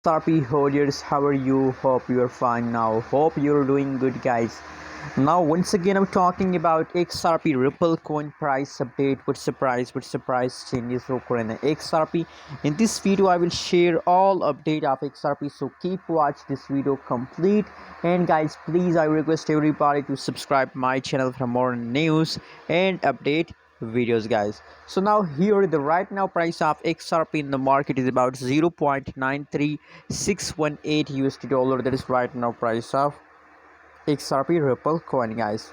XRP holders, how are you? Hope you're fine now. Hope you're doing good, guys. Now, once again, I'm talking about XRP Ripple coin price update. What's the price? What's the price changes occurring in XRP? In this video, I will share all update of XRP. So keep watch this video complete. And guys, please, I request everybody to subscribe my channel for more news and update videos, guys. So now here the right now price of XRP in the market is about 0.93618 USD dollar. That is right now price of XRP Ripple coin, guys.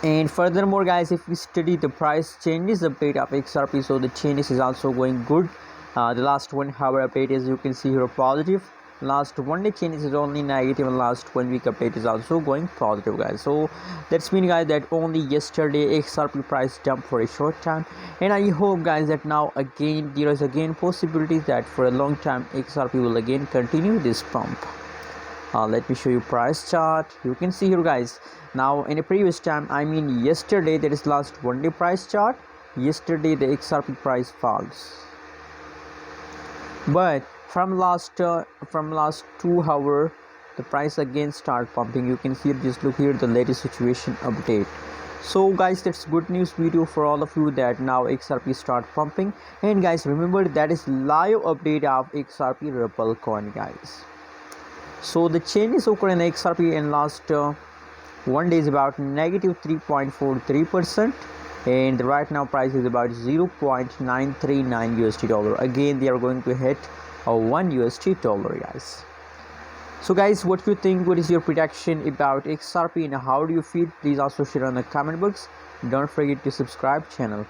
And furthermore, guys, if we study the price changes update of XRP, so the changes is also going good. The last 1 hour update, as you can see here, positive. Last 1 day changes is only negative, and last 1 week update is also going positive, guys. So that's mean, guys, that only yesterday XRP price jumped for a short time, and I hope, guys, that now again there is again possibilities that for a long time XRP will again continue this pump. Let me show you price chart. You can see here, guys, now in a previous time, I mean yesterday, that is last 1 day price chart. Yesterday the XRP price falls, but from last 2 hour the price again start pumping. You can see, just look here, the latest situation update. So guys, that's good news video for all of you that now XRP start pumping. And guys, remember that is live update of XRP Ripple coin, guys. So the changes occur in XRP in last 1 day is about negative 3.43%, and right now price is about 0.939 USD dollar. Again, they are going to hit a 1 USD dollar, guys. So guys, what do you think? What is your prediction about XRP and how do you feel? Please also share on the comment box. Don't forget to subscribe channel.